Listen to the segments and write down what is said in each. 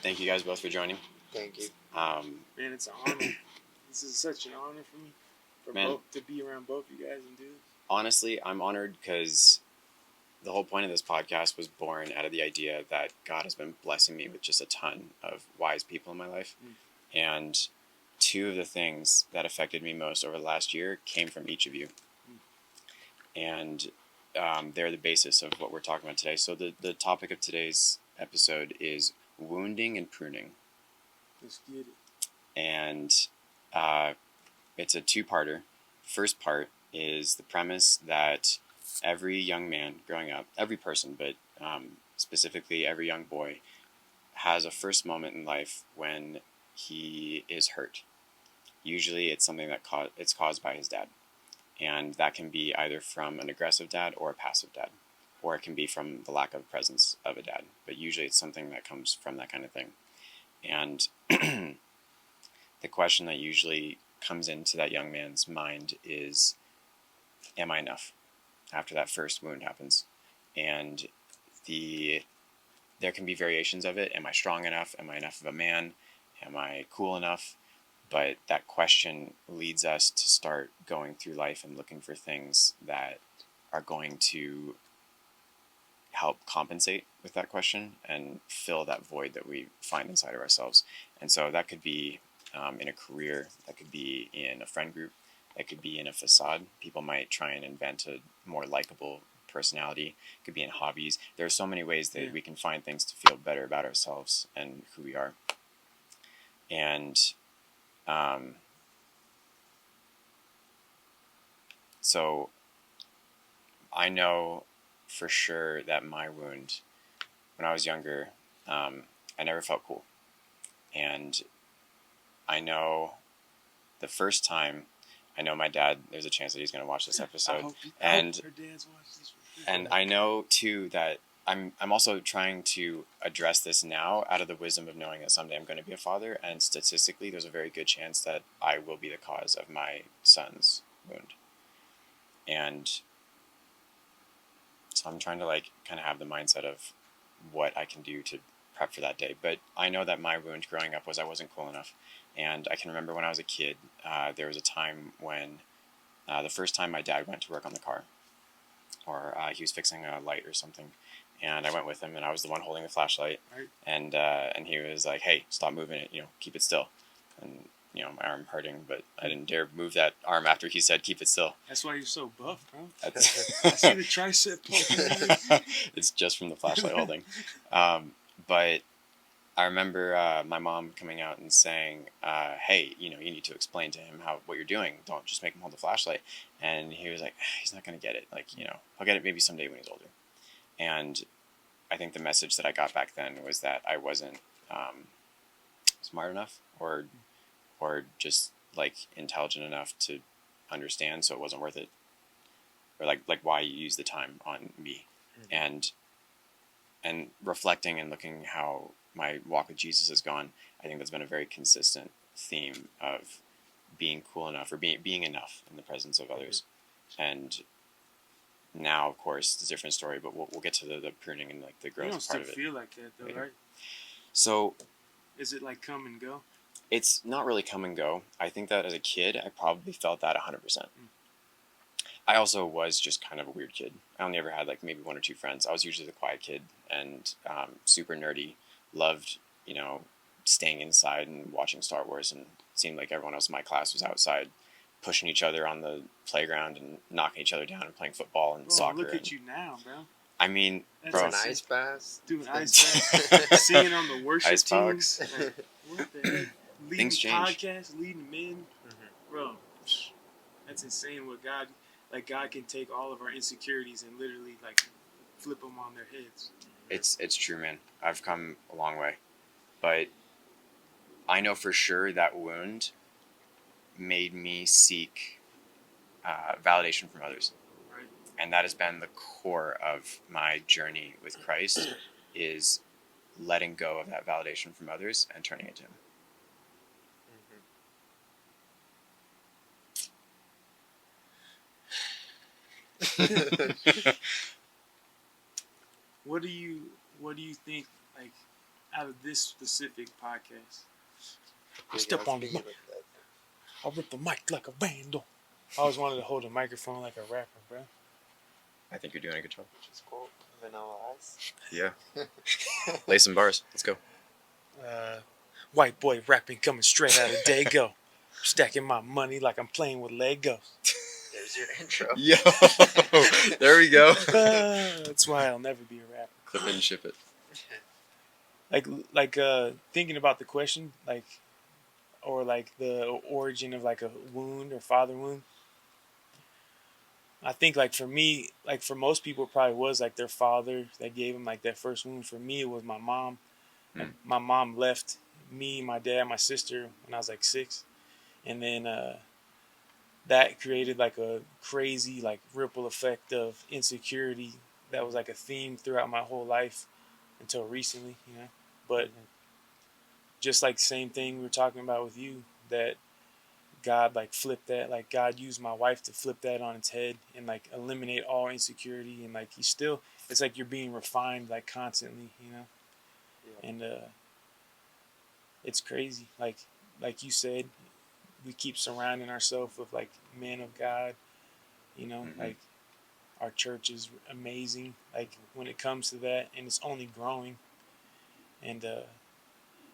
thank you guys both for joining. Thank you. Man, it's an honor. This is such an honor for me, to be around both you guys and do this. Honestly, I'm honored because the whole point of this podcast was born out of the idea that God has been blessing me with just a ton of wise people in my life. And two of the things that affected me most over the last year came from each of you. And they're the basis of what we're talking about today. So the topic of today's episode is wounding and pruning. Let's get it. And it's a two-parter. First part is the premise that every young man growing up, every person, but specifically every young boy, has a first moment in life when he is hurt. Usually it's something that it's caused by his dad. And that can be either from an aggressive dad or a passive dad. Or it can be from the lack of presence of a dad. But usually it's something that comes from that kind of thing. And the question that usually comes into that young man's mind is, am I enough? After that first wound happens. And there can be variations of it. Am I strong enough? Am I enough of a man? Am I cool enough? But that question leads us to start going through life and looking for things that are going to help compensate with that question and fill that void that we find inside of ourselves. And so that could be in a career, that could be in a friend group, that could be in a facade. People might try and invent a more likable personality. It could be in hobbies. There are so many ways that we can find things to feel better about ourselves and who we are. And so I know for sure that my wound, when I was younger, I never felt cool. And I know the first time, I know my dad, there's a chance that he's going to watch this episode. And I know too that I'm also trying to address this now out of the wisdom of knowing that someday I'm going to be a father, and statistically there's a very good chance that I will be the cause of my son's wound. And so I'm trying to kind of have the mindset of what I can do to prep for that day. But I know that my wound growing up was I wasn't cool enough. And I can remember when I was a kid, there was a time when the first time my dad went to work on the car, or he was fixing a light or something. And I went with him, and I was the one holding the flashlight. Right. And he was like, "Hey, stop moving it. Keep it still." And my arm hurting, but I didn't dare move that arm after he said, "Keep it still." That's why you're so buff, bro. I see the tricep poking. It's just from the flashlight holding. But I remember my mom coming out and saying, "Hey, you need to explain to him what you're doing. Don't just make him hold the flashlight." And he was like, "He's not going to get it. He'll get it maybe someday when he's older." And I think the message that I got back then was that I wasn't smart enough or just intelligent enough to understand, so it wasn't worth it, or why you use the time on me. And reflecting and looking how my walk with Jesus has gone, I think that's been a very consistent theme of being cool enough or being enough in the presence of others. And now, of course, it's a different story, but we'll get to the pruning and the growth part of it. You don't still feel like that, though, right? So, is it come and go? It's not really come and go. I think that as a kid, I probably felt that 100%. I also was just kind of a weird kid. I only ever had maybe one or two friends. I was usually the quiet kid and super nerdy. Loved, staying inside and watching Star Wars, and it seemed like everyone else in my class was outside pushing each other on the playground and knocking each other down and playing football and soccer. Look at you now, bro. I mean, that's bro. An ice bath. Doing ice bath. Seeing on the worship ice teams. What the heck? Leading Things change. Podcasts, leading men. Bro, that's insane what God can take all of our insecurities and literally flip them on their heads. It's true, man. I've come a long way. But I know for sure that wound made me seek validation from others. Right. And that has been the core of my journey with Christ, is letting go of that validation from others and turning it to Him. What do you think out of this specific podcast. Big Step ass on the beat mic. with that. I'll rip the mic like a vandal. I always wanted to hold a microphone like a rapper, bro. I think you're doing a good job. Which is cool. Vanilla Ice. Yeah. Lay some bars. Let's go. White boy rapping coming straight out of Dago. Stacking my money like I'm playing with Legos. There's your intro. Yo, there we go. That's why I'll never be a rapper. Clip and ship it. Like thinking about the question, like, or like the origin of like a wound or father wound. I think like for me, like for most people, it probably was like their father that gave them like that first wound. For me, it was my mom. My mom left me, my dad, my sister when I was like 6, and then that created like a crazy like ripple effect of insecurity that was like a theme throughout my whole life until recently, you know. But just like same thing we were talking about with you, that God like flipped that, like God used my wife to flip that on its head and like eliminate all insecurity, and like he still, it's like you're being refined like constantly, you know. Yeah. And it's crazy, like you said, we keep surrounding ourselves with like men of God, you know. Like our church is amazing like when it comes to that, and it's only growing. And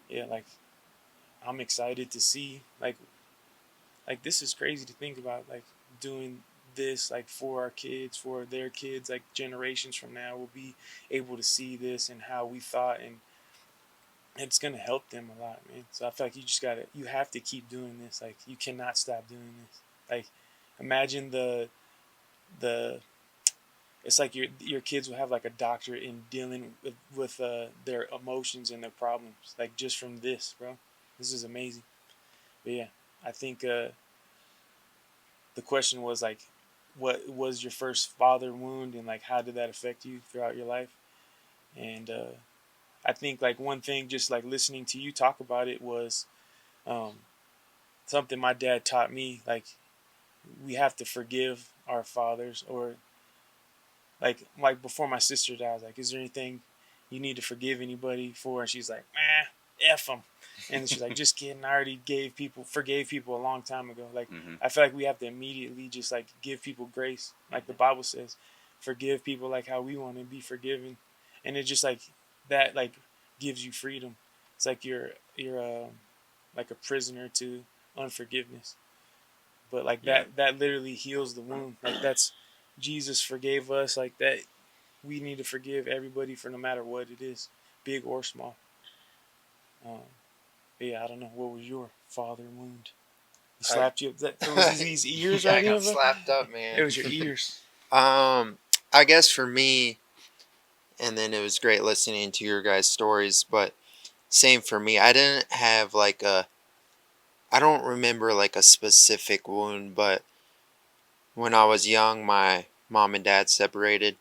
yeah, like I'm excited to see like this is crazy to think about, like doing this like for our kids, for their kids, like generations from now will be able to see this and how we thought, and it's gonna help them a lot, man. So I feel like you have to keep doing this. Like you cannot stop doing this. Like imagine the it's like your kids will have like a doctorate in dealing with their emotions and their problems, like just from this, bro. This is amazing. But yeah, I think the question was like, what was your first father wound, and like how did that affect you throughout your life? And I think like one thing, just like listening to you talk about it, was um, something my dad taught me. Like we have to forgive our fathers, or like before my sister died, I was like, is there anything you need to forgive anybody for? And she's like, F them. And she's like, just kidding. I already forgave people a long time ago. Like, I feel like we have to immediately just like give people grace. Like the Bible says, forgive people like how we want to be forgiven. And it just like, that like gives you freedom. It's like you're like a prisoner to unforgiveness. But like that literally heals the wound. Like that's, Jesus forgave us like that. We need to forgive everybody for no matter what it is, big or small. Um, yeah, I don't know. What was your father wound? He slapped you. It was these ears Yeah, right I here, got bro? slapped up, man. It was your ears. I guess for me, and then it was great listening to your guys' stories, but same for me. I didn't have like I don't remember like a specific wound, but when I was young, my mom and dad separated.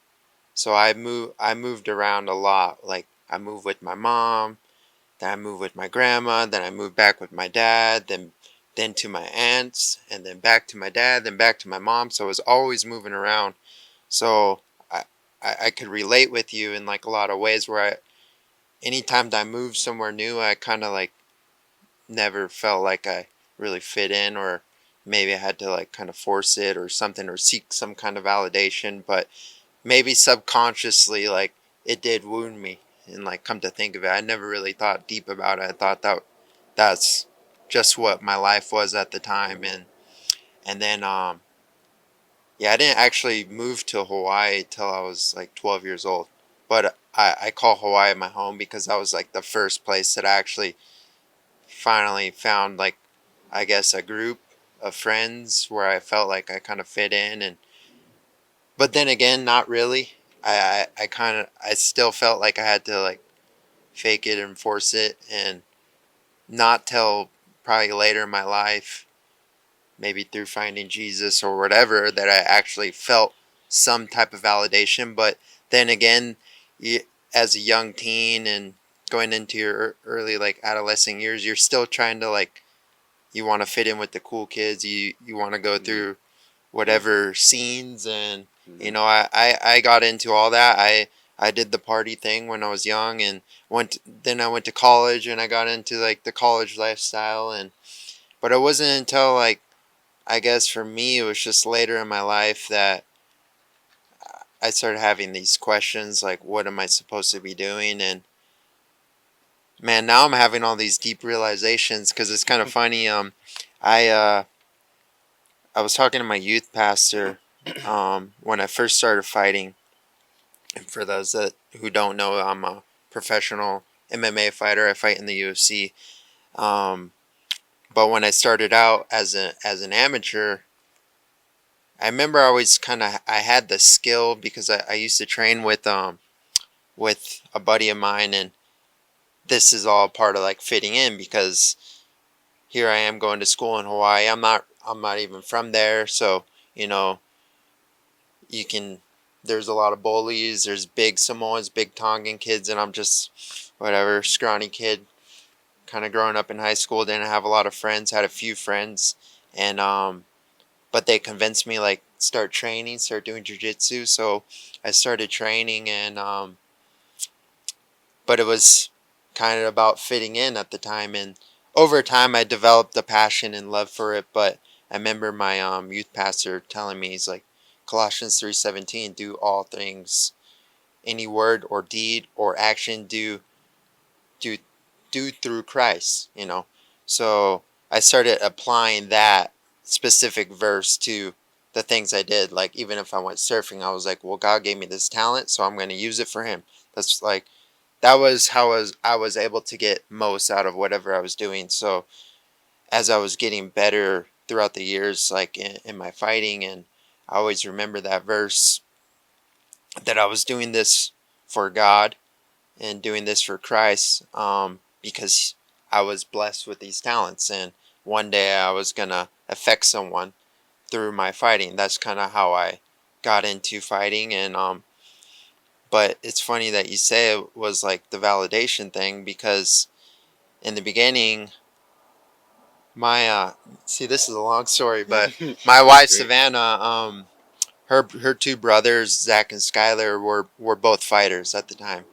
So I moved around a lot. Like I moved with my mom, then I moved with my grandma, then I moved back with my dad, then to my aunts, and then back to my dad, then back to my mom. So I was always moving around. So I could relate with you in like a lot of ways where anytime that I moved somewhere new, I kind of like never felt like I really fit in, or maybe I had to like kind of force it or something, or seek some kind of validation, but maybe subconsciously like it did wound me. And like come to think of it, I never really thought deep about it. I thought that's just what my life was at the time. And then yeah, I didn't actually move to Hawaii till I was like 12 years old, but I call Hawaii my home because that was like the first place that I actually finally found like, I guess, a group of friends where I felt like I kind of fit in. And but then again, not really. I kind of, I still felt like I had to like fake it and force it, and not till probably later in my life, maybe through finding Jesus or whatever, that I actually felt some type of validation. But then again, you, as a young teen and going into your early like adolescent years, you're still trying to like, you want to fit in with the cool kids. You want to go through whatever scenes, and you know, I got into all that. I I did the party thing when I was young, and then I went to college, and I got into like the college lifestyle, and but it wasn't until like, I guess for me it was just later in my life that I started having these questions like, what am I supposed to be doing? And man, now I'm having all these deep realizations because it's kind of funny. I uh, I was talking to my youth pastor when I first started fighting. And for those that who don't know, I'm a professional MMA fighter. I fight in the UFC. Um, but when I started out as an amateur, I remember I always I had the skill because I used to train with a buddy of mine, and this is all part of like fitting in because here I am going to school in Hawaii. I'm not even from there, so you know you can. There's a lot of bullies. There's big Samoans, big Tongan kids, and I'm just whatever scrawny kid. Kind of growing up in high school, didn't have a lot of friends. Had a few friends, and but they convinced me like start training, start doing jujitsu. So I started training, and but it was kind of about fitting in at the time, and over time I developed a passion and love for it. But I remember my youth pastor telling me, he's like, Colossians 3:17, do all things, any word or deed or action, do do through Christ, you know. So I started applying that specific verse to the things I did. Like even if I went surfing, I was like, well, God gave me this talent, so I'm going to use it for him. That's like that was how I was able to get most out of whatever I was doing. So as I was getting better throughout the years, like in my fighting, and I always remember that verse that I was doing this for God and doing this for Christ, because I was blessed with these talents, and one day I was gonna affect someone through my fighting. That's kind of how I got into fighting, and but it's funny that you say it was like the validation thing because in the beginning, my see, this is a long story, but my wife Great. Savannah, her two brothers Zach and Skylar were both fighters at the time,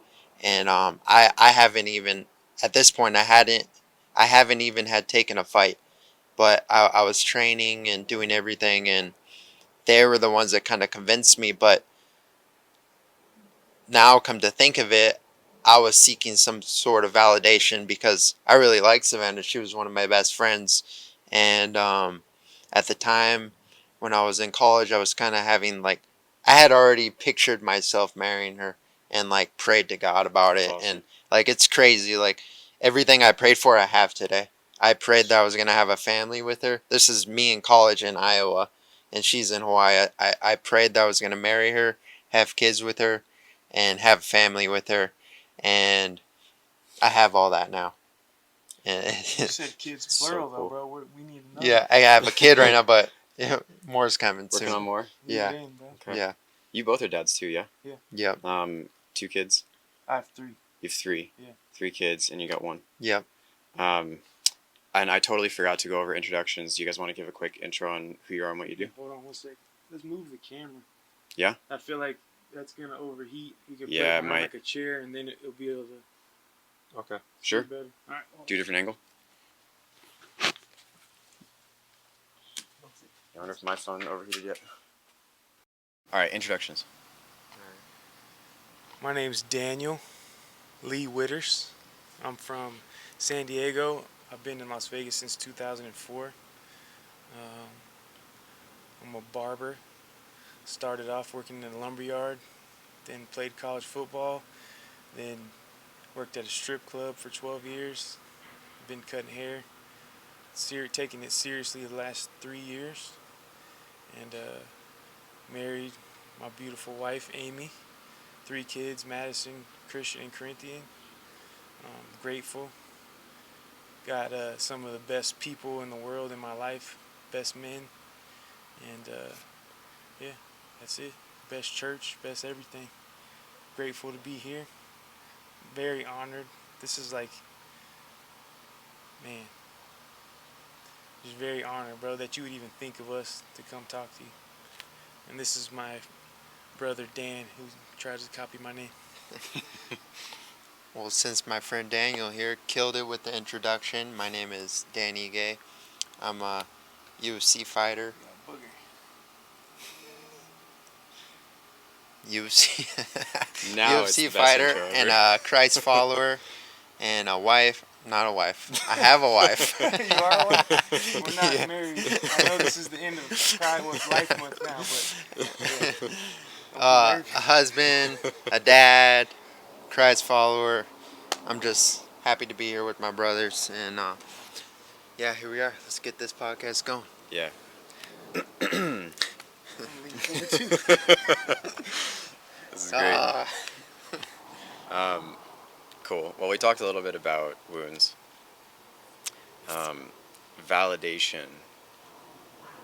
and I haven't even at this point I haven't even had taken a fight, but I was training and doing everything, and they were the ones that kind of convinced me. But now come to think of it, I was seeking some sort of validation because I really liked Savannah. She was one of my best friends, and at the time when I was in college, I was kind of having like I had already pictured myself marrying her and like prayed to God about it, Awesome. and like it's crazy. Like everything I prayed for, I have today. I prayed that I was gonna have a family with her. This is me in college in Iowa, and she's in Hawaii. I prayed that I was gonna marry her, have kids with her, and have family with her, and I have all that now. And You said kids So plural though, cool. bro. We need to know. yeah, I have a kid right now, but more is coming Working soon. on more. Leave Yeah, it in, bro. Okay. yeah, You both are dads too, yeah. yep, Two kids. I have 3. You have three. Yeah. 3 kids, and you got one. yep. Um, and I totally forgot to go over introductions. Do you guys want to give a quick intro on who you are and what you do? Hold on one second. Let's move the camera. Yeah? I feel like that's gonna overheat. We can put Yeah, it it behind might. like a chair, and then it'll be able to Okay. see Sure. better. All right. Do a different angle. I wonder if my phone overheated yet. All right, introductions. My name's Daniel Lee Widders. I'm from San Diego. I've been in Las Vegas since 2004. I'm a barber. Started off working in a lumber yard, then played college football, then worked at a strip club for 12 years. Been cutting hair, taking it seriously the last 3 years, and married my beautiful wife Amy. 3 kids: Madison, Christian, and Corinthian. Grateful. Got some of the best people in the world in my life, best men, and yeah, that's it. Best church, best everything. Grateful to be here. Very honored. This is like, man, just very honored, bro, that you would even think of us to come talk to you. And this is my brother Dan, who tries to copy my name. Well, since my friend Daniel here killed it with the introduction, my name is Danny Gay. I'm a UFC fighter. Yeah, booger. UFC Now it's UFC the best fighter intro ever. and a Christ follower and a wife. Not a wife. I have a wife. You are one? We're not Yeah. married. I know this is the end of Pride Month, Life Month now, but yeah. A husband, a dad, Christ follower. I'm just happy to be here with my brothers, and yeah, here we are. Let's get this podcast going. Yeah. I'm looking forward to it. This is great. Uh, Cool. Well, we talked a little bit about wounds. Validation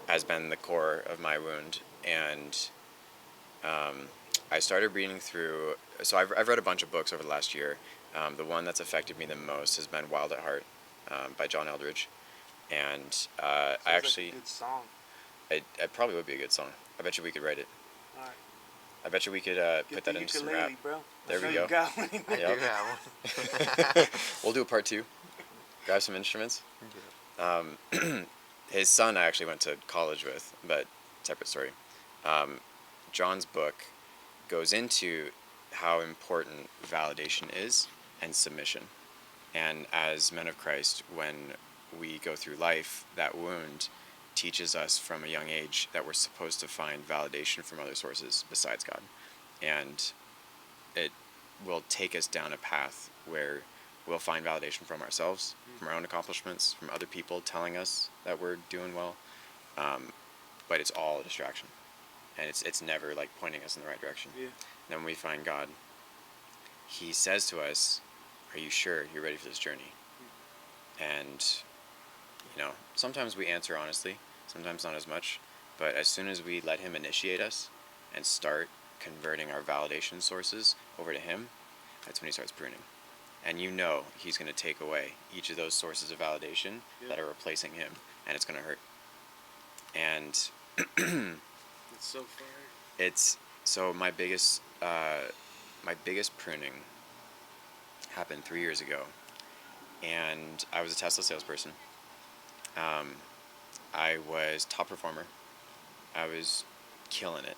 has been the core of my wound, and I started reading through. So I've read a bunch of books over the last year. The one that's affected me the most has been Wild at Heart by John Eldridge, and I actually Like a good song. it probably would be a good song. I bet you we could write it. All right. I bet you we could Get put the that into some ukulele, rap. bro. There I we know go. You got one. I Yep. do have one. We'll do a part 2. Grab some instruments. His son I actually went to college with, but separate story. John's book goes into how important validation is and submission. And as men of Christ, when we go through life, that wound teaches us from a young age that we're supposed to find validation from other sources besides God. And it will take us down a path where we'll find validation from ourselves, from our own accomplishments, from other people telling us that we're doing well. But it's all a distraction. And it's never like pointing us in the right direction. Yeah. Then when we find God, He says to us, "Are you sure you're ready for this journey?" And, sometimes we answer honestly, sometimes not as much. But as soon as we let Him initiate us and start converting our validation sources over to Him, that's when He starts pruning. And He's going to take away each of those sources of validation that are replacing Him, and it's going to hurt. And It's so far. it's so my biggest pruning happened 3 years ago, and I was a Tesla salesperson. I was top performer. I was killing it.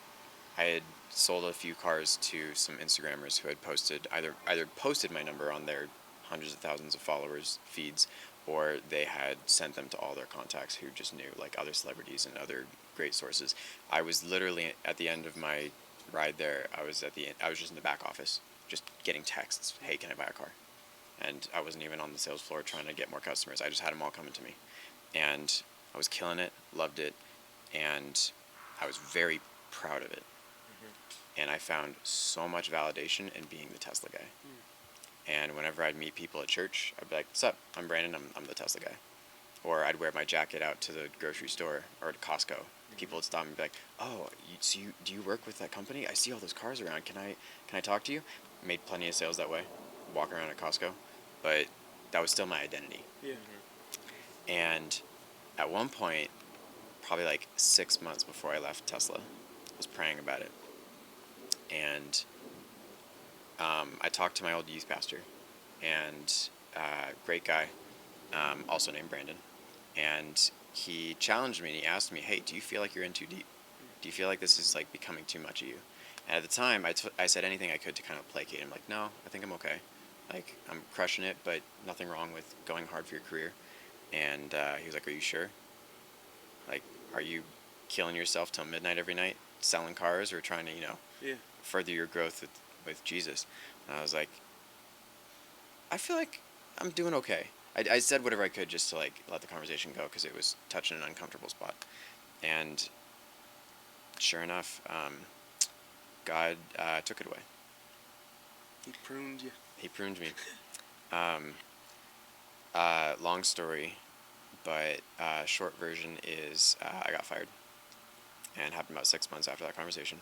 I had sold a few cars to some Instagrammers who had posted either posted my number on their hundreds of thousands of followers feeds, or they had sent them to all their contacts who just knew, like other celebrities and other great sources. I was literally at the end of my ride there. I was just in the back office, just getting texts. Hey, can I buy a car? And I wasn't even on the sales floor trying to get more customers. I just had them all coming to me, and I was killing it, loved it, and I was very proud of it. And I found so much validation in being the Tesla guy. And whenever I'd meet people at church, I'd be like, "What's up? I'm Brandon. I'm the Tesla guy." Or I'd wear my jacket out to the grocery store or to Costco. People would stop me and be like, "Oh, do you work with that company? I see all those cars around. Can I talk to you?" Made plenty of sales that way, walking around at Costco, but that was still my identity. Yeah. And at one point, probably like 6 months before I left Tesla, I was praying about it. And I talked to my old youth pastor, and great guy, also named Brandon. And he challenged me and he asked me, "Hey, do you feel like you're in too deep? Do you feel like this is like becoming too much of you?" And at the time, I said anything I could to kind of placate him. Like, "No, I think I'm okay. Like, I'm crushing it, but nothing wrong with going hard for your career." And he was like, "Are you sure? Like, are you killing yourself till midnight every night, selling cars, or trying to, further your growth with Jesus?" And I was like, "I feel like I'm doing okay." I said whatever I could just to like let the conversation go because it was touching an uncomfortable spot. And sure enough, God took it away. He pruned you. He pruned me. Long story, but short version is I got fired, and happened about 6 months after that conversation.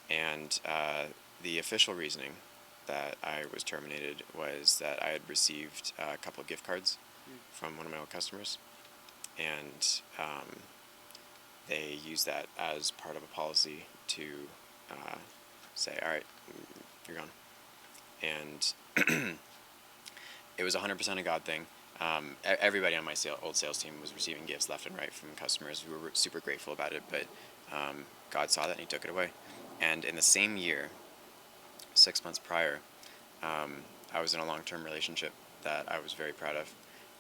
And the official reasoning that I was terminated was that I had received a couple of gift cards from one of my old customers, and they used that as part of a policy to say, "All right, you're gone." and it was 100% a God thing. Everybody on my old sales team was receiving gifts left and right from customers who were super grateful about it, but God saw that and He took it away. And in the same year, 6 months prior, I was in a long-term relationship that I was very proud of,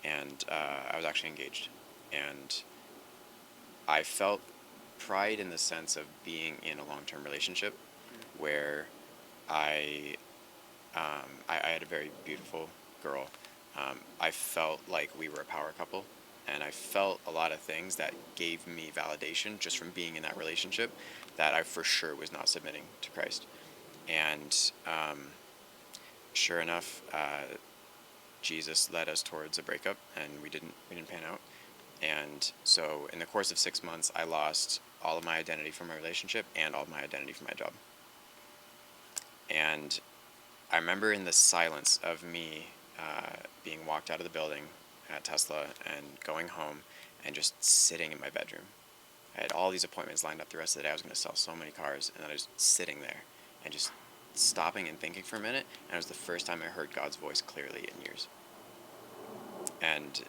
and I was actually engaged. And I felt pride in the sense of being in a long-term relationship where I I had a very beautiful girl. I felt like we were a power couple, and I felt a lot of things that gave me validation just from being in that relationship that I for sure was not submitting to Christ. And sure enough, Jesus led us towards a breakup, and we didn't pan out. And so, in the course of 6 months, I lost all of my identity from my relationship and all of my identity from my job. And I remember in the silence of me being walked out of the building at Tesla and going home and just sitting in my bedroom. I had all these appointments lined up the rest of the day. I was going to sell so many cars, and then I was sitting there and just stopping and thinking for a minute. And it was the first time I heard God's voice clearly in years. And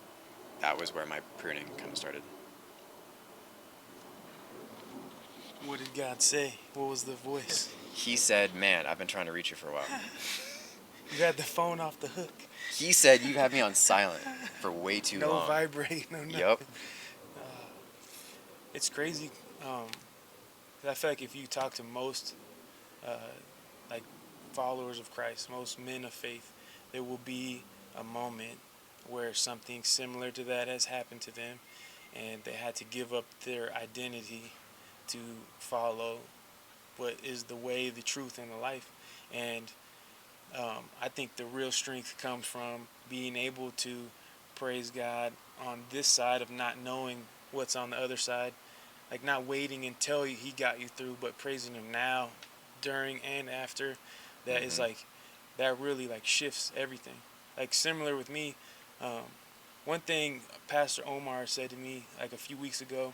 that was where my pruning kind of started. What did God say? What was the voice? He said, "Man, I've been trying to reach you for a while." You had the phone off the hook. He said, "You've had me on silent for way too No long." vibrate, no nothing. Yep. It's crazy. 'Cause I feel like if you talk to most like followers of Christ, most men of faith, there will be a moment where something similar to that has happened to them, and they had to give up their identity to follow what is the way, the truth, and the life. And I think the real strength comes from being able to praise God on this side of not knowing what's on the other side, like not waiting until He got you through, but praising Him now, during and after. That is Mm-hmm. like that really like shifts everything. Like similar with me, um, one thing Pastor Omar said to me like a few weeks ago.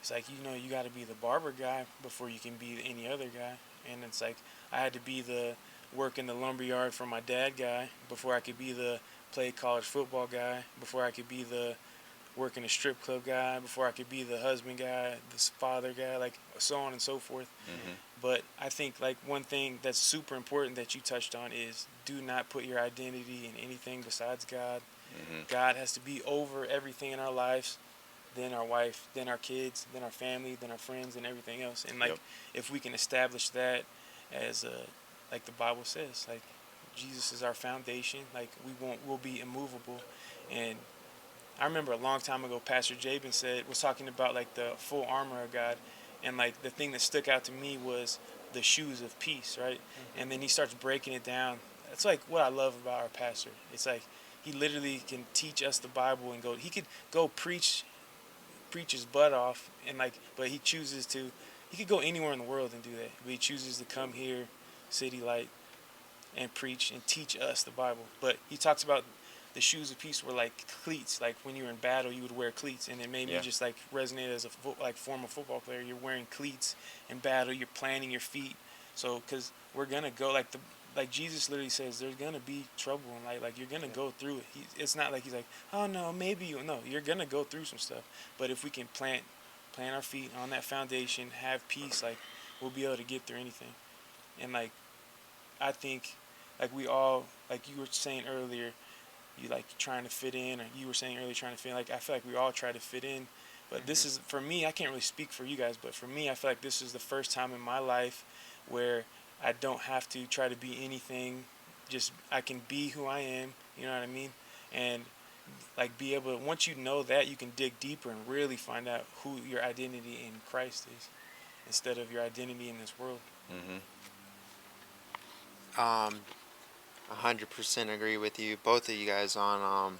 It's like, you got to be the barber guy before you can be any other guy. And it's like I had to be the work in the lumberyard for my dad guy before I could be the play college football guy, before I could be the work in a strip club guy, before I could be the husband guy, the father guy, like so on and so forth. Mm-hmm. But I think like one thing that's super important that you touched on is do not put your identity in anything besides God. Mm-hmm. God has to be over everything in our lives, then our wife, then our kids, then our family, then our friends, and everything else. And like, Yep. if we can establish that as like the Bible says, like Jesus is our foundation. Like we'll be immovable. And I remember a long time ago, Pastor Jabin was talking about like the full armor of God, and like the thing that stuck out to me was the shoes of peace, right? And then he starts breaking it down. That's like what I love about our pastor. It's like he literally can teach us the Bible and he could go preach his butt off, and like, but he could go anywhere in the world and do that, but he chooses to come here, City Light, and preach and teach us the Bible. But he talks about the shoes of peace were like cleats, like when you were in battle you would wear cleats, and it made me Yeah. just like resonate as a former football player. You're wearing cleats in battle, you're planting your feet, so because we're gonna go like Jesus literally says there's gonna be trouble in life. Like you're gonna go through it. It's not like he's like, oh no, maybe you no. You're gonna go through some stuff. But if we can plant our feet on that foundation, have peace, like we'll be able to get through anything. And like I think, like we all, like you were saying earlier, you like trying to fit in, or you were saying earlier trying to fit in. Like I feel like we all try to fit in, but this is for me. I can't really speak for you guys, but for me, I feel like this is the first time in my life where I don't have to try to be anything. Just I can be who I am. You know what I mean? And like be able to, once you know that, you can dig deeper and really find out who your identity in Christ is, instead of your identity in this world. Mm-hmm. 100% agree with you, both of you guys, on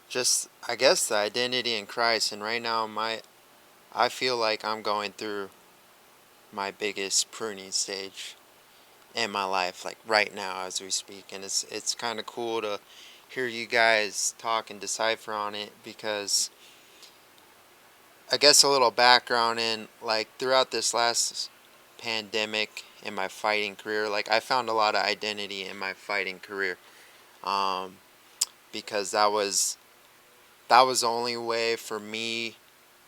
just I guess the identity in Christ. And right now, I feel like I'm going through my biggest pruning stage in my life, like right now as we speak, and it's kind of cool to hear you guys talk and decipher on it, because I guess a little background in like throughout this last pandemic in my fighting career, like I found a lot of identity in my fighting career, because that was the only way for me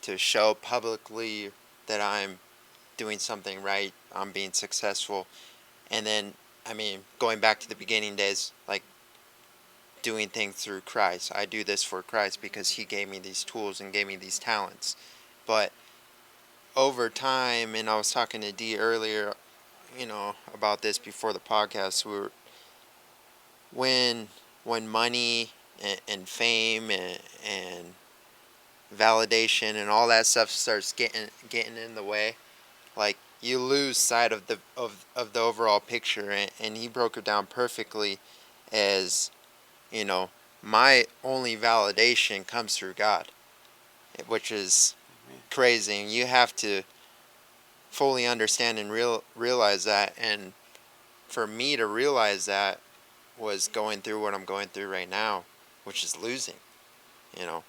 to show publicly that I'm doing something right, I'm being successful. And then, I mean, going back to the beginning days, like doing things through Christ. I do this for Christ because He gave me these tools and gave me these talents. But over time, and I was talking to Dee earlier, about this before the podcast. When when money and fame and validation and all that stuff starts getting in the way, like you lose sight of the overall picture. And he broke it down perfectly as, you know, my only validation comes through God, which is crazy. And you have to fully understand and realize that. And for me to realize that was going through what I'm going through right now, which is losing. You know,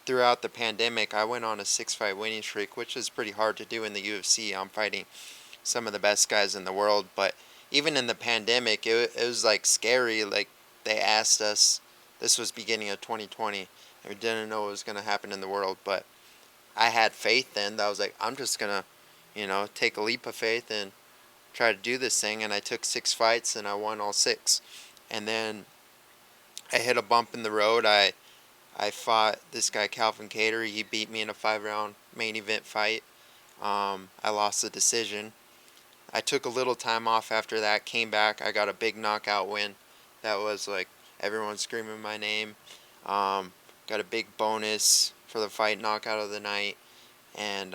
throughout the pandemic, I went on a 6-fight winning streak, which is pretty hard to do in the UFC. I'm fighting some of the best guys in the world, but even in the pandemic, it was like scary. Like they asked us, this was beginning of 2020, and we didn't know what was going to happen in the world, but I had faith then. That I was like, I'm just going to, take a leap of faith and try to do this thing. And I took 6 fights and I won all 6. And then I hit a bump in the road. I fought this guy, Calvin Cater. He beat me in a 5-round main event fight. I lost the decision. I took a little time off after that, came back. I got a big knockout win. That was like everyone screaming my name. Got a big bonus for the fight, knockout of the night. And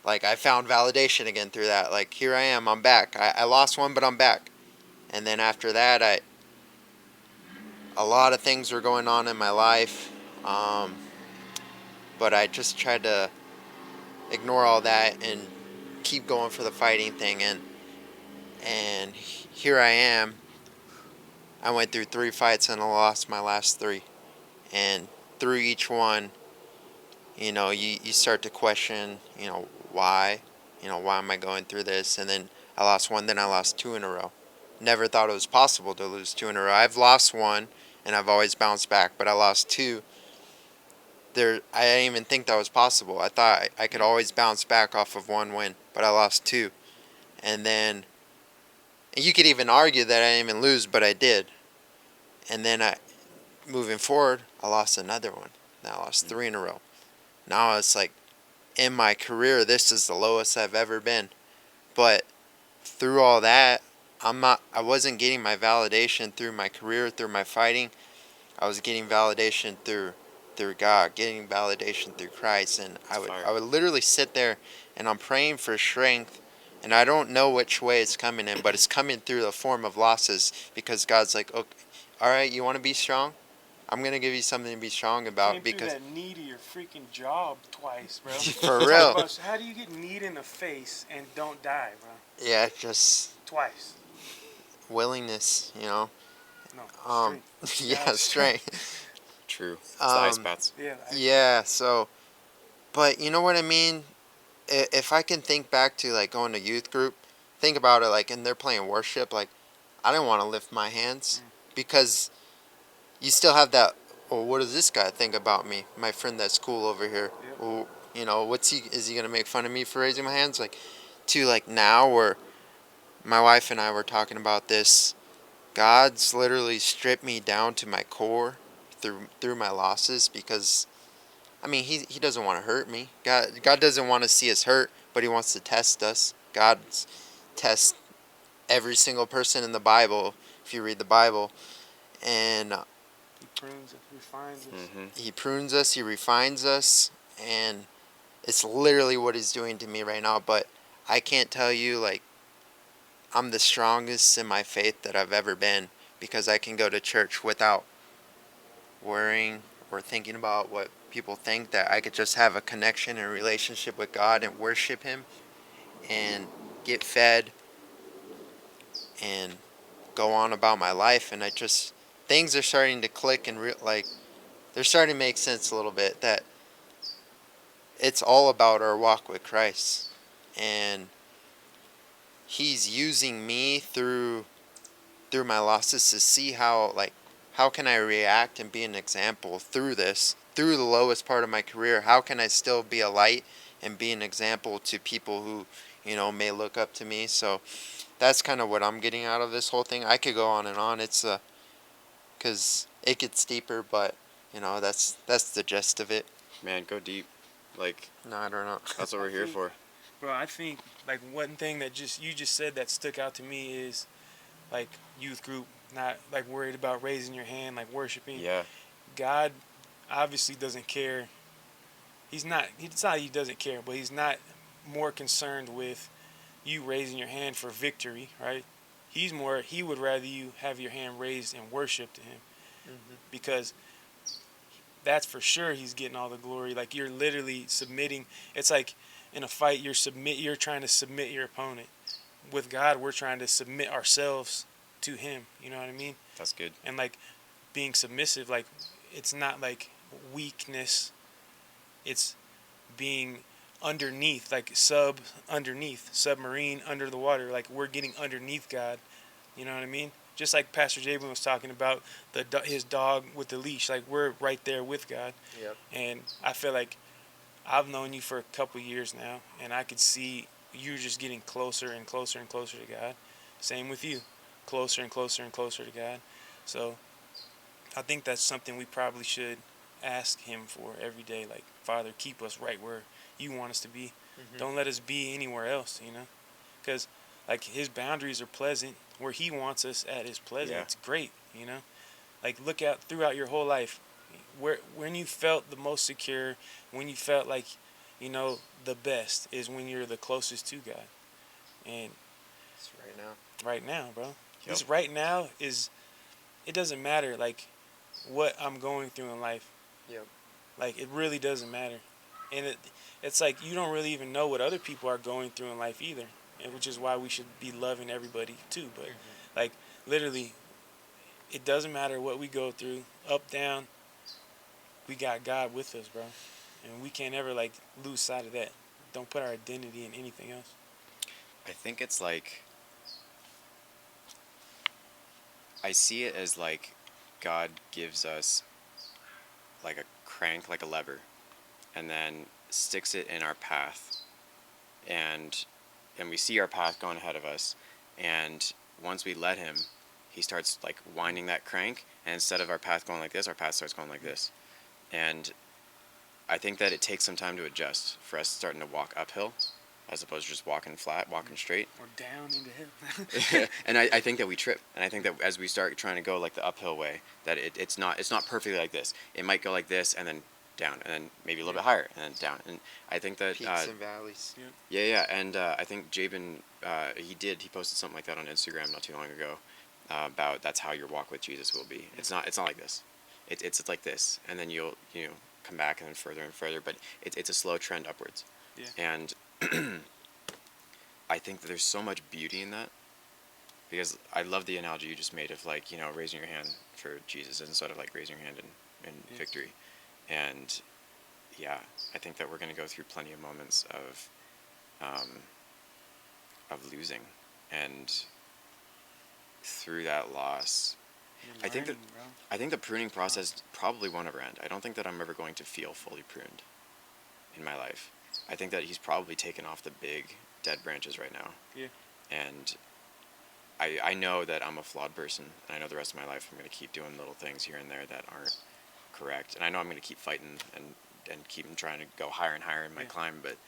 like I found validation again through that. Like here I am, I'm back. I lost one, but I'm back. And then after that, a lot of things were going on in my life. But I just tried to ignore all that and keep going for the fighting thing. And here I am. I went through 3 fights and I lost my last 3. And through each one, you start to question, why? Why am I going through this? And then I lost one, then I lost 2 in a row. Never thought it was possible to lose 2 in a row. I've lost one and I've always bounced back, but I lost 2. I didn't even think that was possible. I thought I could always bounce back off of 1 win, but I lost 2. And then you could even argue that I didn't even lose, but I did. And then moving forward, I lost another one. Now I lost 3 in a row. Now it's like, in my career, this is the lowest I've ever been. But through all that, I wasn't getting my validation through my career, through my fighting. I was getting validation through God, getting validation through Christ. And I would literally sit there and I'm praying for strength. And I don't know which way it's coming in, but it's coming through the form of losses, because God's like, okay, all right, you want to be strong? I'm going to give you something to be strong about. Came because through that knee to your freaking job twice, bro. For real. How do you get kneed in the face and don't die, bro? Yeah, just Twice. willingness, No, strength. yeah, strength. True. It's the ice baths. Yeah, so, but you know what I mean? If I can think back to like going to youth group, think about it, like, and they're playing worship, like, I didn't want to lift my hands because you still have that, well, what does this guy think about me? My friend that's cool over here. Yep. Well, is he going to make fun of me for raising my hands? Like, to like now where my wife and I were talking about this, God's literally stripped me down to my core through my losses, because I mean he doesn't want to hurt me. God doesn't want to see us hurt, but he wants to test us. God tests every single person in the Bible if you read the Bible, and He prunes us, refines us. Mm-hmm. he prunes us, he refines us, and it's literally what he's doing to me right now. But I can't tell you, like, I'm the strongest in my faith that I've ever been, because I can go to church without worrying or thinking about what people think, that I could just have a connection and relationship with God and worship him and get fed and go on about my life. And things are starting to click and like they're starting to make sense a little bit, that it's all about our walk with Christ. And he's using me through my losses to see how can I react and be an example through this, through the lowest part of my career. How can I still be a light and be an example to people who, may look up to me? So that's kind of what I'm getting out of this whole thing. I could go on and on. It's because it gets deeper, but that's the gist of it. Man, go deep. Like, No, I don't know. that's what we're here for. Bro, I think like one thing that you just said that stuck out to me is like youth group, not like worried about raising your hand, like worshiping. Yeah. God obviously doesn't care. He's not. It's not he doesn't care, but he's not more concerned with you raising your hand for victory, right? He would rather you have your hand raised and worship to him, because that's for sure he's getting all the glory. Like you're literally submitting. It's like in a fight you're trying to submit your opponent. With God, we're trying to submit ourselves to him. You know what I mean? That's good. And like being submissive, like it's not like weakness. It's being underneath, like submarine, under the water. Like we're getting underneath God. You know what I mean? Just like Pastor Jabin was talking about his dog with the leash. Like we're right there with God. Yep. And I feel like I've known you for a couple years now, and I could see you just getting closer and closer and closer to God. Same with you, closer and closer and closer to God. So I think that's something we probably should ask him for every day. Like, Father, keep us right where you want us to be. Don't let us be anywhere else, because like his boundaries are pleasant. Where he wants us at is pleasant. Yeah. It's great, Like look out throughout your whole life, when you felt the most secure, when you felt like, the best is when you're the closest to God. And It's right now. right now, bro, Yep. this right now it doesn't matter like what I'm going through in life. Yep. Like it really doesn't matter, and it's like you don't really even know what other people are going through in life either, and which is why we should be loving everybody too. But like literally, it doesn't matter what we go through, up, down. We got God with us, bro, and we can't ever like lose sight of that. Don't put our identity in anything else. I think it's like, I see it as like God gives us like a crank, like a lever, and then sticks it in our path, and we see our path going ahead of us, and once we let him, he starts like winding that crank, and instead of our path going like this, our path starts going like this. And I think that it takes some time to adjust for us starting to walk uphill as opposed to just walking flat, walking straight. Or down into heaven. And I think that we trip. And I think that as we start trying to go like the uphill way, that it's not perfectly like this. It might go like this and then down and then maybe a little bit higher and then down. And I think that Peaks and valleys. yeah. And I think Jabin, he posted something like that on Instagram not too long ago, about that's how your walk with Jesus will be. It's not like this. It's like this, and then you'll come back and then further and further. But it's a slow trend upwards. Yeah. And I think that there's so much beauty in that, because I love the analogy you just made of like raising your hand for Jesus instead of like raising your hand in victory. And yeah, I think that we're going to go through plenty of moments of losing, and through that loss, I think the pruning process probably won't ever end. I don't think that I'm ever going to feel fully pruned in my life. I think that he's probably taken off the big dead branches right now. Yeah. And I know that I'm a flawed person, and I know the rest of my life I'm going to keep doing little things here and there that aren't correct. And I know I'm going to keep fighting and keep trying to go higher and higher in my climb, but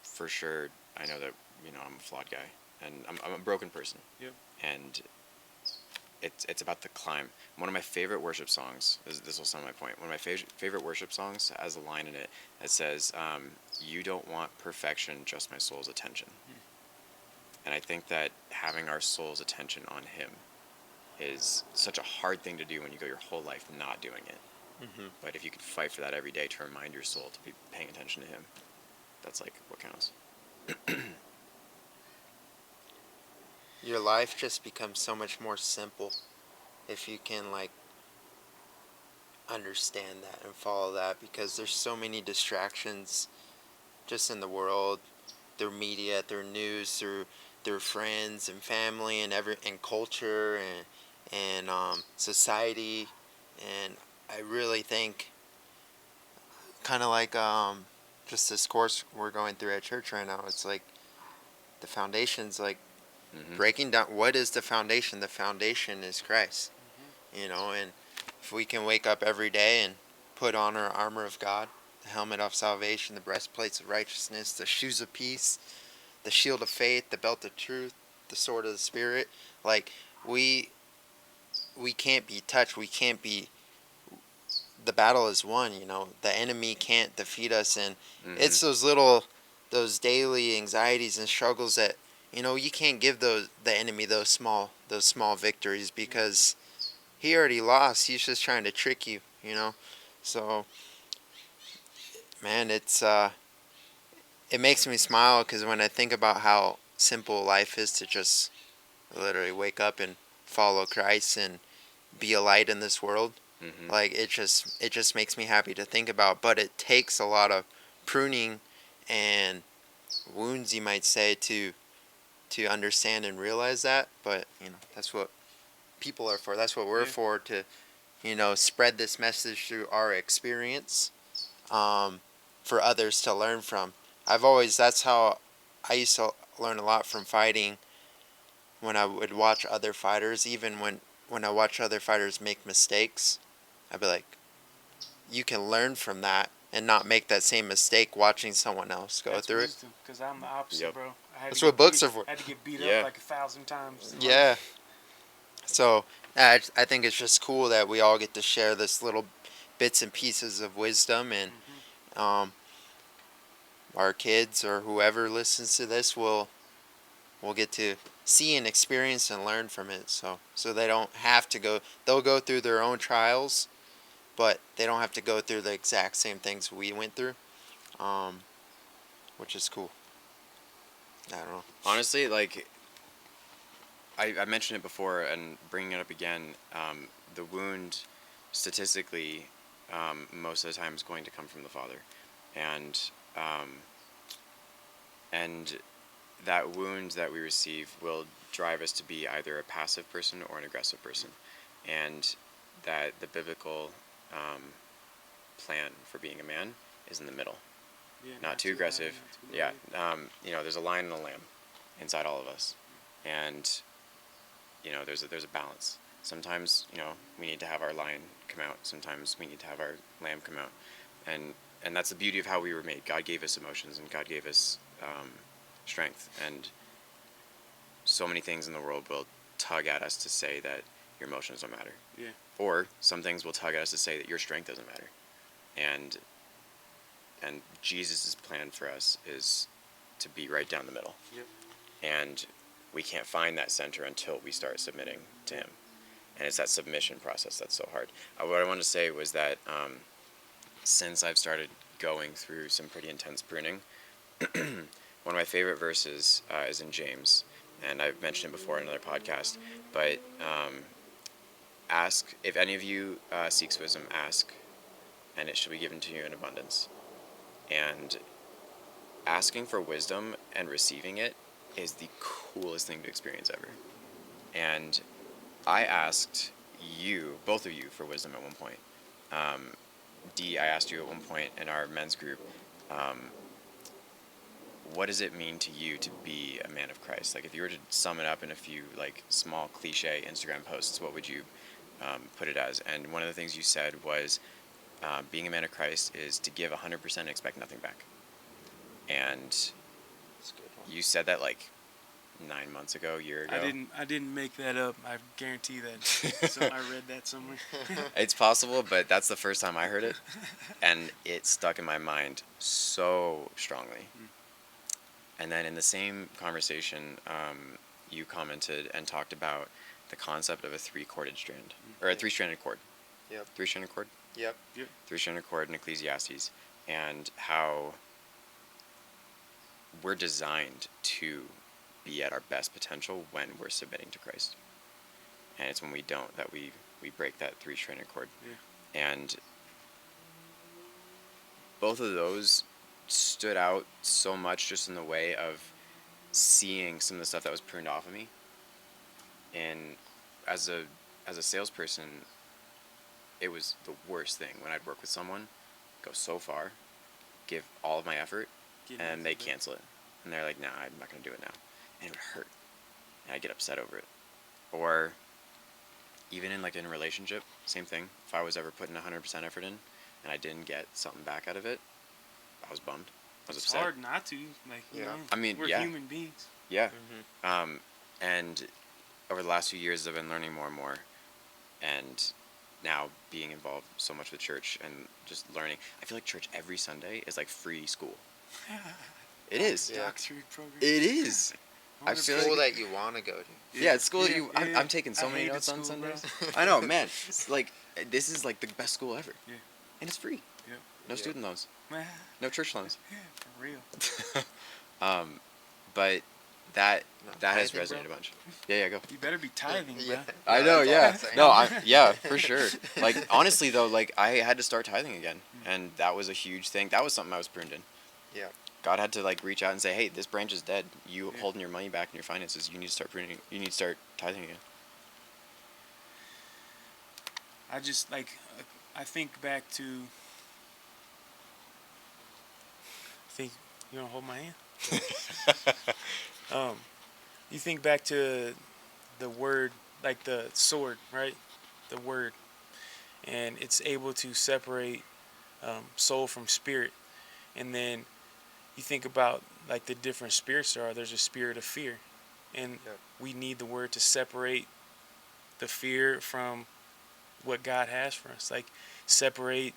for sure I know that I'm a flawed guy, and I'm a broken person. Yep. And it's about the climb. One of my favorite worship songs, this will sum my point, one of my favorite worship songs has a line in it that says, you don't want perfection, just my soul's attention. And I think that having our soul's attention on him is such a hard thing to do when you go your whole life not doing it. But if you could fight for that every day to remind your soul to be paying attention to him, that's like what counts. Your life just becomes so much more simple if you can like understand that and follow that, because there's so many distractions just in the world, through media, through news, through friends and family and culture and society, and I really think kind of like just this course we're going through at church right now. It's like the foundation's like Mm-hmm. breaking down what is the foundation. The foundation is Christ, Mm-hmm. and if we can wake up every day and put on our armor of God, the helmet of salvation, the breastplates of righteousness, the shoes of peace, the shield of faith, the belt of truth, the sword of the spirit, like we we can't be touched. We can't be. The battle is won. The enemy can't defeat us, and Mm-hmm. it's those daily anxieties and struggles that you can't give the enemy those small victories because he already lost. He's just trying to trick you. So man, it makes me smile because when I think about how simple life is to just literally wake up and follow Christ and be a light in this world. Mm-hmm. Like it just makes me happy to think about, but it takes a lot of pruning and wounds, you might say, to understand and realize that. But that's what people are for. That's what we're Yeah. for, to spread this message through our experience, for others to learn from. That's how I used to learn a lot from fighting, when I would watch other fighters. Even when I watch other fighters make mistakes, I'd be like, you can learn from that and not make that same mistake watching someone else go That's through it. wisdom, because I'm the opposite, Yep. bro. I had That's to what get books beat, are for. I had to get beat Yeah. up like 1,000 times. in Yeah. life. So I think it's just cool that we all get to share this little bits and pieces of wisdom, and Mm-hmm. um, our kids or whoever listens to this will get to see and experience and learn from it. So they don't have to go. They'll go through their own trials, but they don't have to go through the exact same things we went through, um, which is cool. I don't know. Honestly, like I mentioned it before, and bringing it up again, the wound, statistically, most of the time is going to come from the father, and um, and that wound that we receive will drive us to be either a passive person or an aggressive person, and that the biblical plan for being a man is in the middle, Yeah, not too aggressive. not too Yeah, loud. there's a lion and a lamb inside all of us, and there's a balance. Sometimes we need to have our lion come out. Sometimes we need to have our lamb come out, and that's the beauty of how we were made. God gave us emotions, and God gave us strength, and so many things in the world will tug at us to say that your emotions don't matter. Yeah. Or some things will tug at us to say that your strength doesn't matter. And Jesus' plan for us is to be right down the middle. Yep. And we can't find that center until we start submitting to him. And it's that submission process that's so hard. What I wanted to say was that since I've started going through some pretty intense pruning, one of my favorite verses is in James, and I've mentioned it before in another podcast. But ask, if any of you seeks wisdom, ask, and it shall be given to you in abundance. And asking for wisdom and receiving it is the coolest thing to experience ever. And I asked you, both of you, for wisdom at one point. D, I asked you at one point in our men's group, what does it mean to you to be a man of Christ? Like, if you were to sum it up in a few like small cliche Instagram posts, what would you put it as? And one of the things you said was, being a man of Christ is to give 100% and expect nothing back. And That's a good one. you said that like 9 months ago, a year ago. I didn't make that up. I guarantee that. So I read that somewhere. It's possible, but that's the first time I heard it, and it stuck in my mind so strongly. And then in the same conversation, you commented and talked about the concept of a three-corded strand, or a Yeah. three-stranded cord. Yep. Three-stranded cord? Yep. Three-stranded cord in Ecclesiastes, and how we're designed to be at our best potential when we're submitting to Christ. And it's when we don't that we break that three-stranded cord. Yeah. And both of those stood out so much just in the way of seeing some of the stuff that was pruned off of me. And as a salesperson, it was the worst thing when I'd work with someone, go so far, give all of my effort, and they cancel it. And they're like, nah, I'm not going to do it now. And it would hurt. And I'd get upset over it. Or even in like in a relationship, same thing. If I was ever putting 100% effort in and I didn't get something back out of it, I was bummed. I was It's upset. hard not to. Like, you know, I mean, we're yeah. human beings. Yeah. Mm-hmm. And over the last few years, I've been learning more and more. And now being involved so much with church and just learning. I feel like church every Sunday is like free school. It is. Yeah. Doctorate program. It is. I Wonder feel if- School like, that you want to go to. yeah, it's school that Yeah, you. yeah. I'm taking so I many hated notes on school, bro. Sundays. I know, man. It's like this is like the best school ever. Yeah. And it's free. Yep. No Yeah. student loans. Yeah, No church loans. for real. But that Not that has tithing, bro? resonated a bunch. Yeah, go. You better be tithing, Yeah. bro. I know, that's all yeah. I'm saying. No, yeah, for sure. Like honestly though, like I had to start tithing again, and that was a huge thing. That was something I was pruned in. Yeah. God had to like reach out and say, "Hey, this branch is dead. You Yeah. holding your money back in your finances. You need to start pruning. You need to start tithing again." I just like, I think back to. Think you don't hold my hand. You think back to the word, like the sword, right? The word, and it's able to separate soul from spirit. And then you think about like the different spirits there are. There's a spirit of fear, and Yep. we need the word to separate the fear from what God has for us. Like separate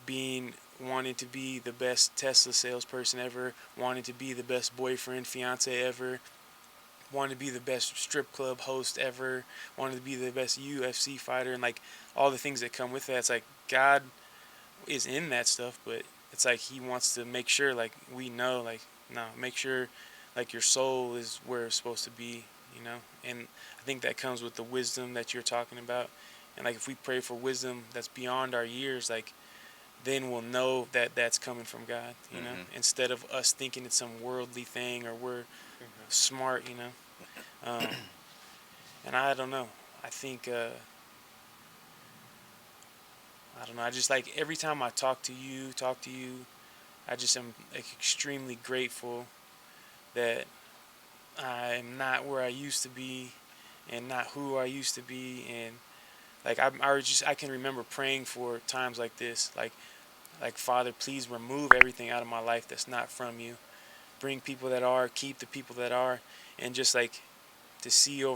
being wanting to be the best Tesla salesperson ever, wanting to be the best boyfriend, fiance ever, wanting to be the best strip club host ever, wanting to be the best UFC fighter, and like all the things that come with that. It's like God is in that stuff, but it's like He wants to make sure, like we know, like no, make sure, like your soul is where it's supposed to be, you know. And I think that comes with the wisdom that you're talking about. And like if we pray for wisdom that's beyond our years, like then we'll know that that's coming from God, you know, instead of us thinking it's some worldly thing or we're smart, you know. And I don't know. I think, I don't know. I just like every time I talk to you, I just am like extremely grateful that I'm not where I used to be and not who I used to be. And like I can remember praying for times like this, like Father, please remove everything out of my life that's not from you. Bring people that are, keep the people that are, and just like to see over